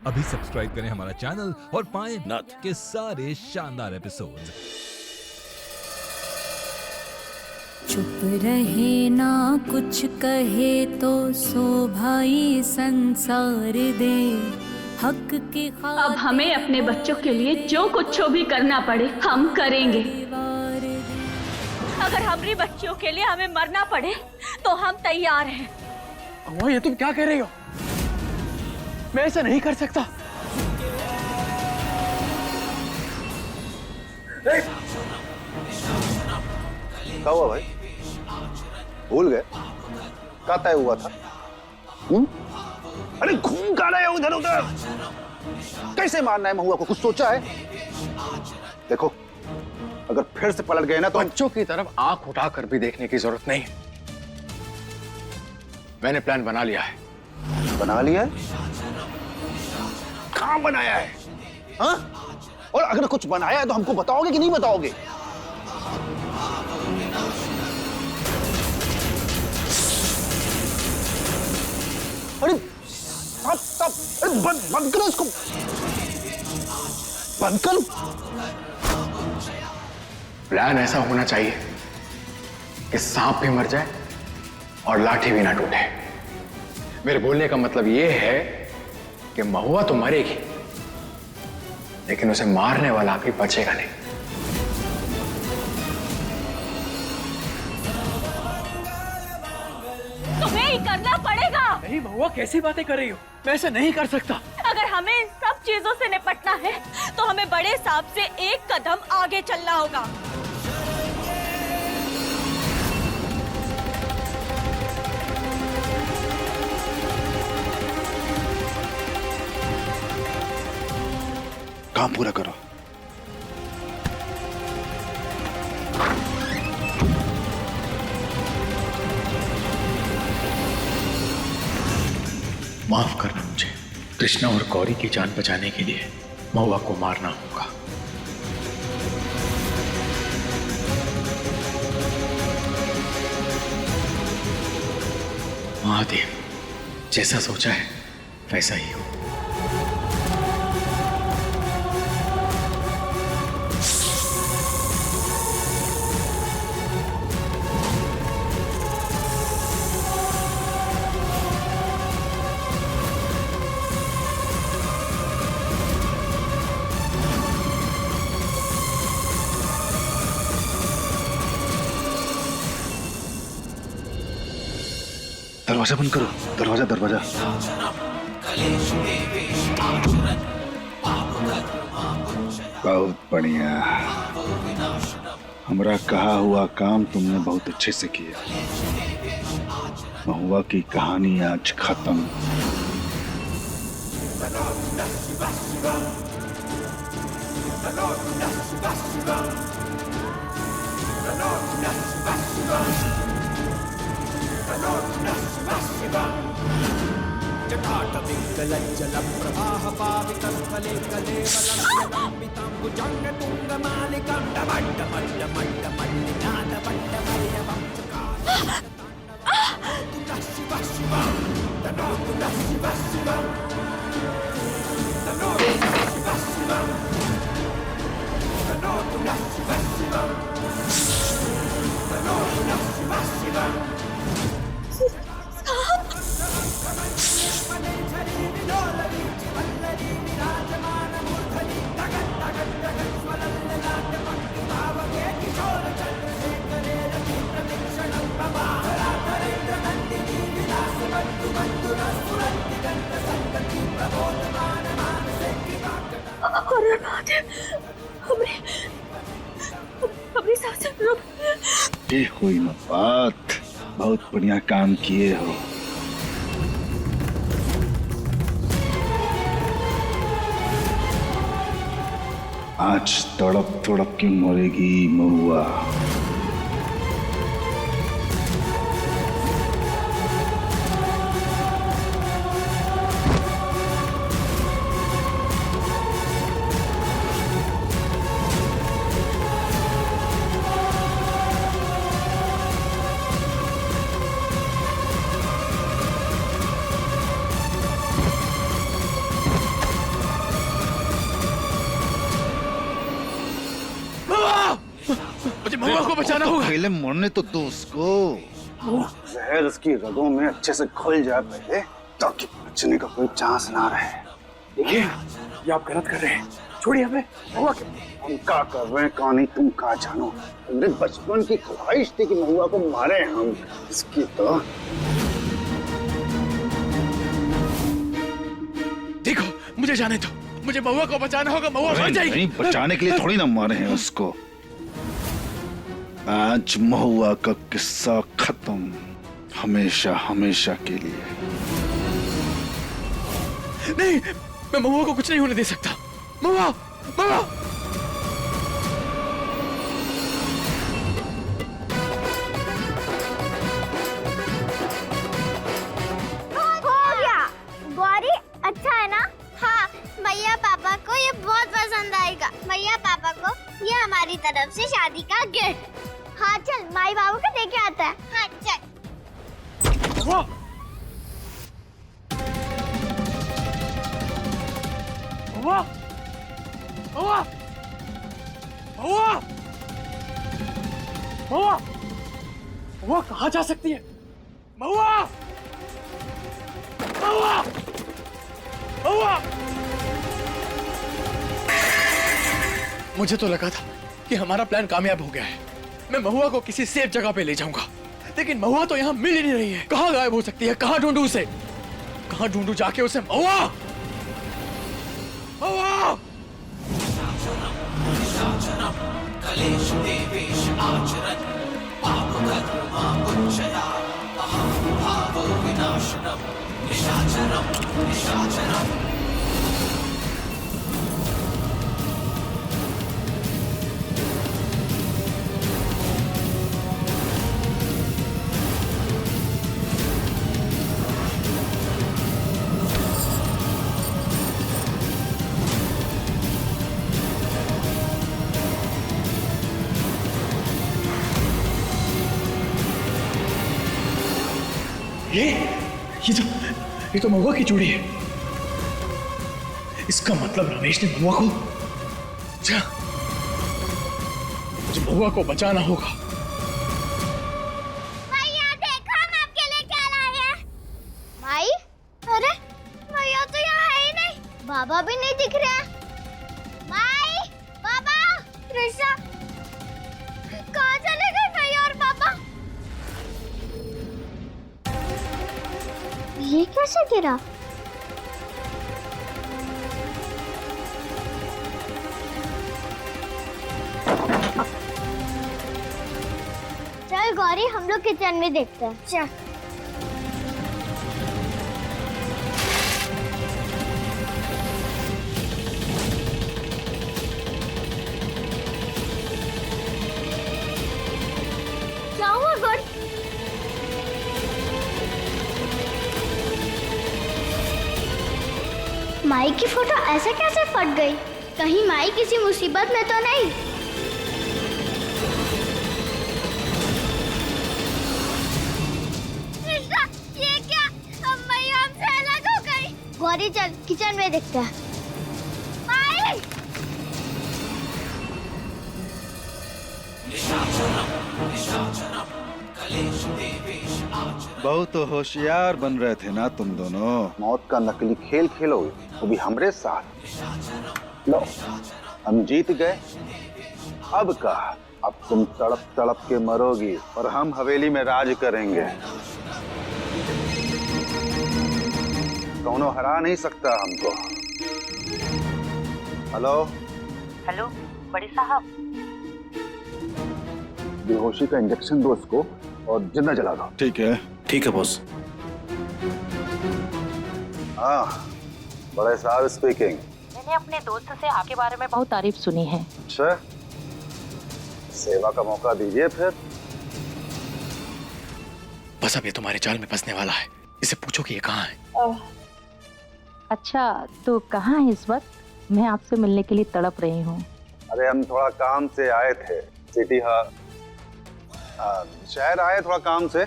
अभी सब्सक्राइब करें हमारा चैनल और पाएं नाथ। के सारे शानदार एपिसोड्स। चुप रहे ना कुछ कहे तो सो भाई संसार दे हक की अब हमें अपने बच्चों के लिए जो कुछ भी करना पड़े हम करेंगे। अगर हमारी बच्चियों के लिए हमें मरना पड़े तो हम तैयार हैं। अम्मा ये तुम क्या कह रही हो? मैं ऐसा नहीं कर सकता। क्या हुआ भाई? भूल गए क्या तय हुआ था? अरे घूम का रहे हो उधर उधर, कैसे मारना है महुआ को? कुछ सोचा है? देखो अगर फिर से पलट गए ना तो बच्चों की तरफ आंख उठाकर भी देखने की जरूरत नहीं। मैंने प्लान बना लिया है। बना लिया है? कहां बनाया है? हाँ? और अगर कुछ बनाया है तो हमको बताओगे कि नहीं बताओगे? अरे अरे बंद करो इसको, बंद करो। प्लान ऐसा होना चाहिए कि सांप भी मर जाए और लाठी भी ना टूटे। मेरे बोलने का मतलब यह है कि महुआ तो मरेगी लेकिन उसे मारने वाला भी बचेगा नहीं। तुम्हें ही करना पड़ेगा। नहीं महुआ, कैसी बातें कर रही हो? मैं ऐसा नहीं कर सकता। अगर हमें इन सब चीजों से निपटना है तो हमें बड़े सांप से एक कदम आगे चलना होगा। काम पूरा करो। माफ करना मुझे। कृष्णा और गौरी की जान बचाने के लिए महुआ को मारना होगा। महादेव, जैसा सोचा है वैसा ही हो। दरवाजा बंद करो, दरवाजा दरवाजा। बहुत बढ़िया, हमरा कहा हुआ काम तुमने बहुत अच्छे से किया। महुआ की कहानी आज खत्म। ये कोई न बात, बहुत बढ़िया काम किए हो। आज तड़प तड़प के मरेगी महुआ। बचाना होगा। पहले मरने तो दो उसको। जहर उसकी रगों में अच्छे से घुल जाए पहले, ताकि बचने का कोई चांस ना रहे। देखिए ये आप गलत कर रहे हैं, छोड़िए हमें। महुआ के हम क्या कर रहे हैं कहानी तुम क्या जानो। मेरे बचपन की ख्वाहिश थी कि महुआ को मारे हम। इसकी तो देखो मुझे जाने दो, मुझे महुआ को बचाना होगा। महुआ मर जाएगी। नहीं, बचाने के लिए थोड़ी ना मारे हैं उसको। आज महुआ का किस्सा खत्म, हमेशा हमेशा के लिए। नहीं, मैं महुआ को कुछ नहीं होने दे सकता। महुआ, महुआ। हो गया। गौरी अच्छा है ना? हाँ, मैया पापा को ये बहुत पसंद आएगा। मैया पापा को ये हमारी तरफ से शादी का गिफ्ट। हाँ चल, माई बाबू को देके आता है। हाँ चल। महुआ, महुआ, महुआ, महुआ, महुआ, महुआ कहाँ जा सकती है? महुआ, महुआ, महुआ। मुझे तो लगा था कि हमारा प्लान कामयाब हो गया है। मैं महुआ को किसी सेफ जगह पे ले जाऊंगा, लेकिन महुआ तो यहाँ मिल ही नहीं रही है। कहाँ गायब हो सकती है? कहाँ ढूंढूं उसे? कहाँ ढूंढूं जाके उसे? महुआ, महुआ। ये तो महुआ की चूड़ी है। इसका मतलब रमेश ने महुआ को, मुझे महुआ को बचाना होगा। मैया देखो, हम आपके लिए क्या लाए हैं। माई? अरे मैया तो यहाँ है ही नहीं। बाबा भी नहीं दिख रहा। माई, बाबा, कृष्णा, कहाँ चले गए मैया और पापा? ये कैसे गिरा? चल गौरी, हम लोग किचन में देखते हैं। चल। क्या हुआ गौरी? माई की फोटो ऐसे कैसे फट गई? कहीं माई किसी मुसीबत में तो नहीं? कृष्णा, ये क्या? अब माई हमसे अलग हो गई। गौरी चल किचन में देखते हैं। माई! बहुत होशियार बन रहे थे ना तुम दोनों। मौत का नकली खेल खेलोगे, वो भी हमरे साथ। लो, हम जीत गए। अब कहा, अब तुम तड़प तड़प के मरोगी और हम हवेली में राज करेंगे। कौनो हरा नहीं सकता हमको। हेलो हेलो बड़े साहब। बेहोशी का इंजेक्शन दो उसको और जिंदा जला दो। ठीक है बॉस। हाँ, बड़े साहब स्पीकिंग। मैंने अपने दोस्त से आपके बारे में बहुत तारीफ सुनी है। अच्छा, सेवा का मौका दीजिए फिर। बस अब ये तुम्हारे जाल में फंसने वाला है। इसे पूछो कि ये कहाँ है। अच्छा तो कहाँ है इस वक्त? मैं आपसे मिलने के लिए तड़प रही हूँ। अरे हम थोड़ा काम से आए थे सिटी। शहर आए थोड़ा काम से।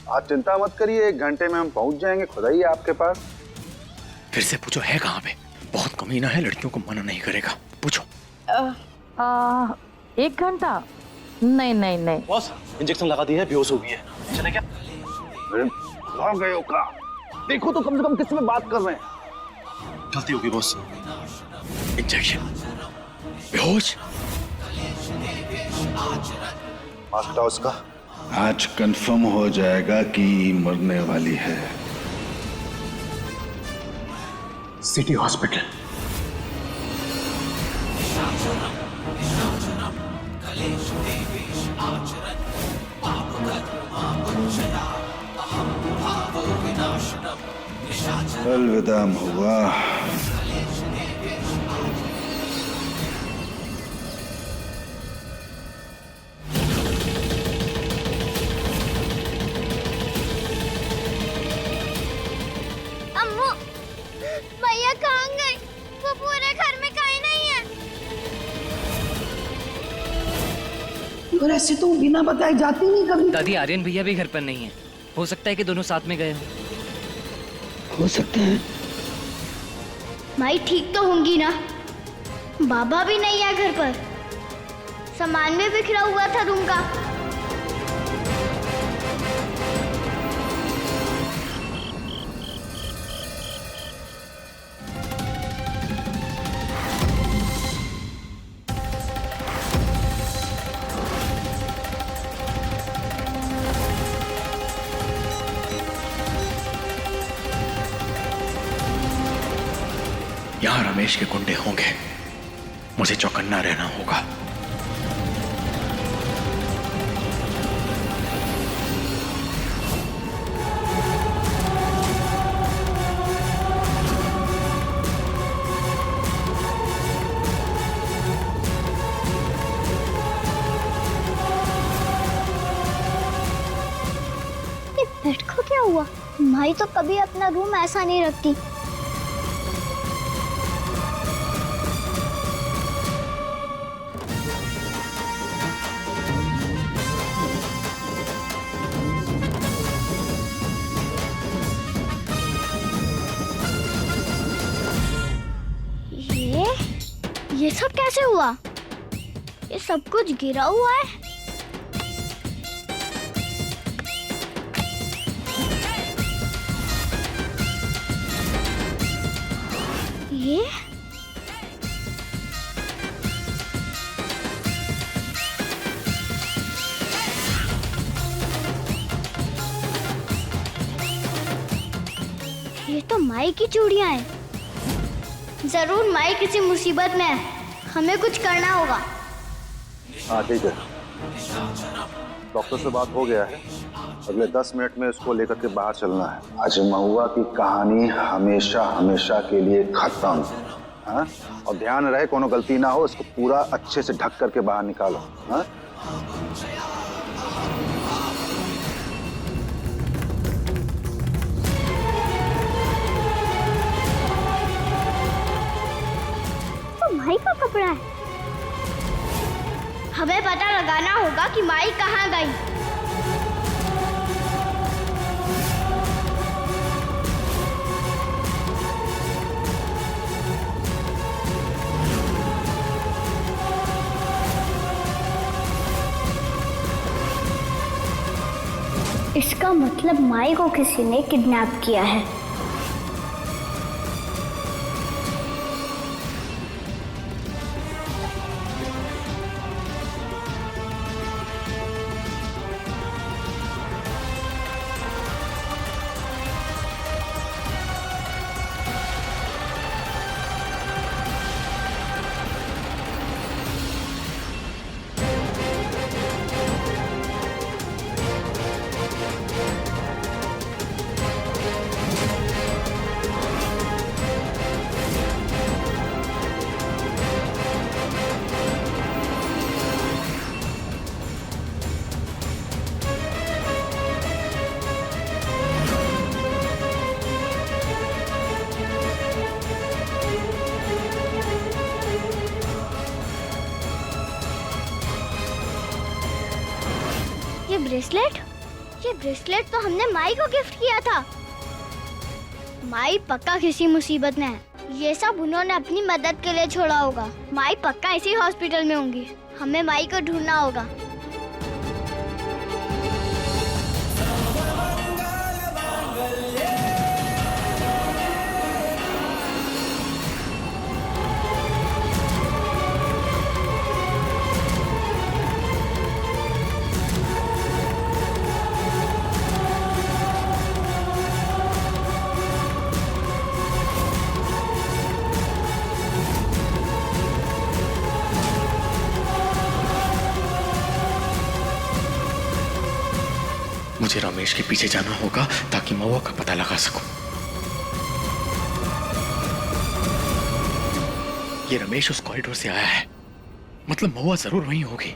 आप चिंता मत करिए, 1 घंटे में हम पहुंच जाएंगे खुद ही आपके पास। फिर से पूछो है कहाँ पे। बहुत कमीना है, लड़कियों को मना नहीं करेगा। पूछो। 1 घंटा? नहीं नहीं नहीं, बॉस इंजेक्शन लगा दिया है, बेहोश हो गई है। चले क्या? अरे भाग गए हो का? देखो तो कम से कम किस में बात कर रहे हैं। गलती होगी बॉस। इंजेक्शन, बेहोश। मास्क हटाओ उसका। आज कंफर्म हो जाएगा कि मरने वाली है। City hospital. अलविदा हुआ। अम्मू, भैया कहाँ गए? वो पूरे घर में कहीं नहीं है। और ऐसे तो बिना बताए जाती नहीं कभी। दादी, आर्यन भैया भी घर पर नहीं है। हो सकता है कि दोनों साथ में गए हों। हो सकता है। माई ठीक तो होंगी ना? बाबा भी नहीं है घर पर। सामान भी बिखरा हुआ था रूम का। यहाँ रमेश के गुंडे होंगे, मुझे चौकन्ना रहना होगा। ये बेड को क्या हुआ? माई तो कभी अपना रूम ऐसा नहीं रखती। ये सब कैसे हुआ? ये सब कुछ गिरा हुआ है। ये तो माई की चूड़ियां हैं। जरूर माई किसी मुसीबत में है। हमें कुछ करना होगा। हाँ ठीक है, डॉक्टर से बात हो गया है। अगले 10 मिनट में उसको लेकर के बाहर चलना है। आज महुआ की कहानी हमेशा हमेशा के लिए खत्म। हाँ, और ध्यान रहे कोनो गलती ना हो, इसको पूरा अच्छे से ढक करके बाहर निकालो। हाँ? माई का कपड़ा है। हमें पता लगाना होगा कि माई कहाँ गई। इसका मतलब माई को किसी ने किडनैप किया है। ये ब्रेसलेट तो हमने माई को गिफ्ट किया था। माई पक्का किसी मुसीबत में है। ये सब उन्होंने अपनी मदद के लिए छोड़ा होगा। माई पक्का इसी हॉस्पिटल में होंगी। हमें माई को ढूंढना होगा। मुझे रमेश के पीछे जाना होगा ताकि महुआ का पता लगा सकूं। ये रमेश उस कॉरिडोर से आया है, मतलब महुआ जरूर वहीं होगी।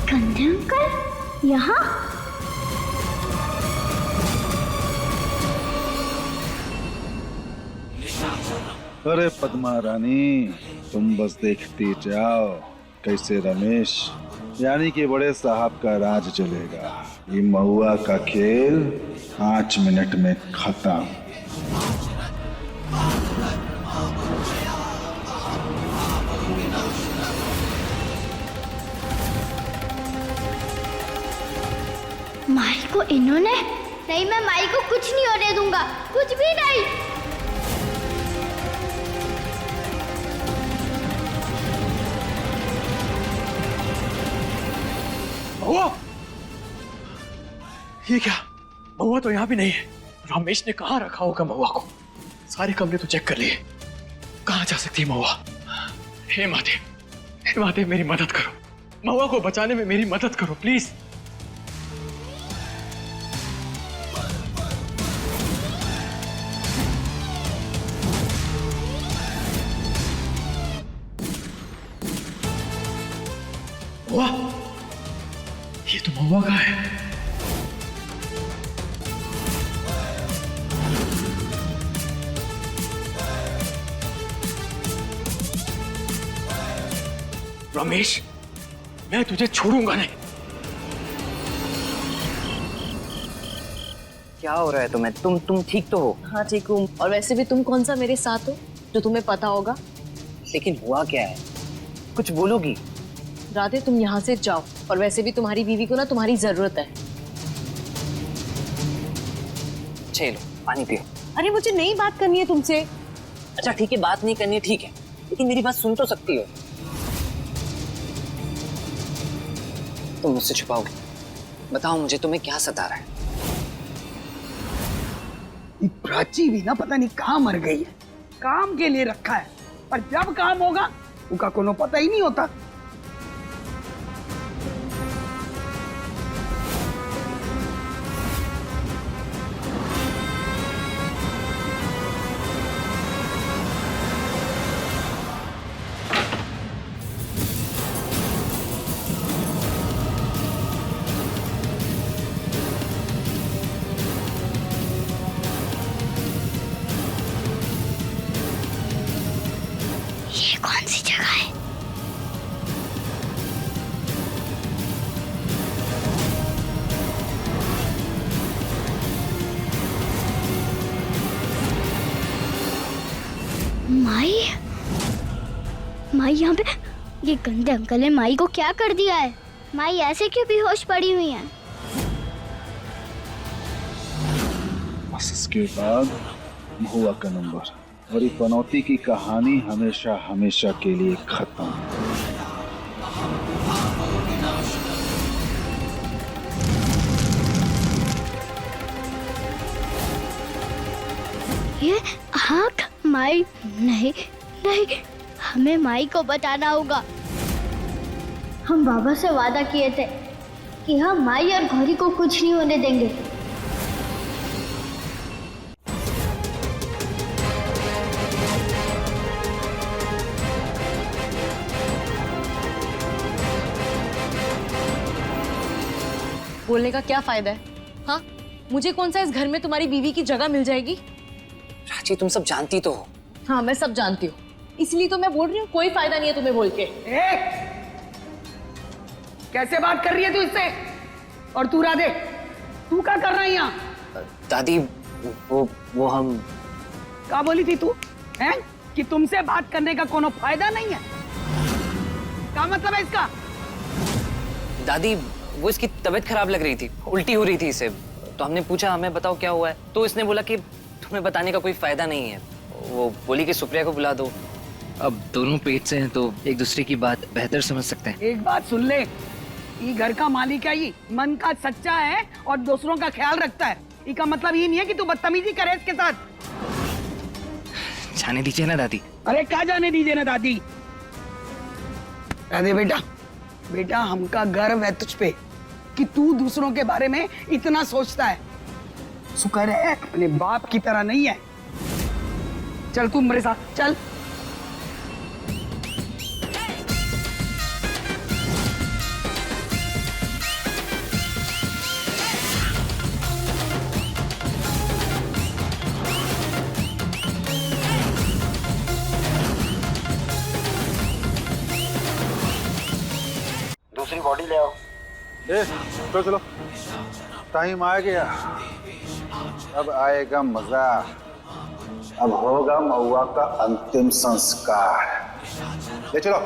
गंधे अंकल यहाँ? अरे पद्मा रानी, तुम बस देखती जाओ कैसे रमेश यानी कि बड़े साहब का राज चलेगा। ये महुआ का खेल 5 मिनट में खत्म। माई को इन्होंने? नहीं, मैं माई को कुछ नहीं होने दूंगा, कुछ भी नहीं। महुआ, ये क्या? महुआ तो यहाँ भी नहीं है। रमेश ने कहाँ रखा होगा महुआ को? सारे कमरे तो चेक कर लिए, कहाँ जा सकती है महुआ? हे महादेव, मेरी मदद करो। महुआ को बचाने में मेरी मदद करो प्लीज। महुआ, ये तो महुआ का है। रमेश, मैं तुझे छोड़ूंगा नहीं। क्या हो रहा है तुम्हें? तुम ठीक तो हो? हाँ ठीक हूँ। और वैसे भी तुम कौन सा मेरे साथ हो जो तुम्हें पता होगा? लेकिन हुआ क्या है? कुछ बोलोगी? राधे, तुम यहाँ से जाओ। और वैसे भी तुम्हारी बीवी को ना तुम्हारी जरूरत है। चलो पानी पियो। अरे मुझे नहीं बात करनी है तुमसे। अच्छा ठीक है, बात नहीं करनी है ठीक है, लेकिन मेरी बात सुन तो सकती हो। तुम मुझसे छुपाओगे? बताओ मुझे, तुम्हें क्या सता रहा है? प्राची भी ना पता नहीं कहाँ मर गई है। काम के लिए रखा है, पर जब काम होगा उसका कोनो पता ही नहीं होता। ये कौन सी जगह है? माई यहाँ पे? ये गंदे अंकल ने माई को क्या कर दिया है? माई ऐसे क्यों बेहोश पड़ी हुई है? बस इसके बाद महुआ का नंबर और ये पनौती की कहानी हमेशा हमेशा के लिए खत्म। ये आँख? माई नहीं नहीं, हमें माई को बताना होगा। हम बाबा से वादा किए थे कि हम माई और गौरी को कुछ नहीं होने देंगे। बोलने का क्या फायदा है? हाँ, मुझे कौन सा इस घर में तुम्हारी बीवी की जगह मिल जाएगी? प्राची तुम सब जानती तो हो। हाँ मैं सब जानती हूँ, इसलिए तो मैं बोल रही हूँ कोई फायदा नहीं है तुम्हें बोल के। कैसे बात कर रही है तू इससे? और तू राधे, तू क्या कर रहा है यहाँ? दादी वो हम क्या बोली थी तू? हैं? कि तुमसे बात करने का कोनो फायदा नहीं है? क्या मतलब है इसका? दादी वो इसकी तबीयत खराब लग रही थी, उल्टी हो रही थी इसे। तो हमने पूछा हमें बताओ क्या हुआ है, तो इसने बोला कि तुम्हें बताने का कोई फायदा नहीं है। वो बोली कि सुप्रिया को बुला दो। अब दोनों पेट से हैं तो एक दूसरे की बात बेहतर समझ सकते हैं। एक बात सुन ले, ये घर का मालिक है, ये मन का सच्चा है और दूसरों का ख्याल रखता है। इसका मतलब ये नहीं है कि तू बदतमीजी करे इसके साथ। जाने दीजिए ना दादी। अरे क्या जाने दीजिए ना दादी। अरे बेटा, बेटा हमका गर्व है तुझ पे कि तू दूसरों के बारे में इतना सोचता है। शुक्र है अपने बाप की तरह नहीं है। चल तू मेरे साथ चल। दूसरी बॉडी ले आओ। चलो चलो, टाइम आ गया। अब आएगा मजा, अब होगा महुआ का अंतिम संस्कार। ले चलो।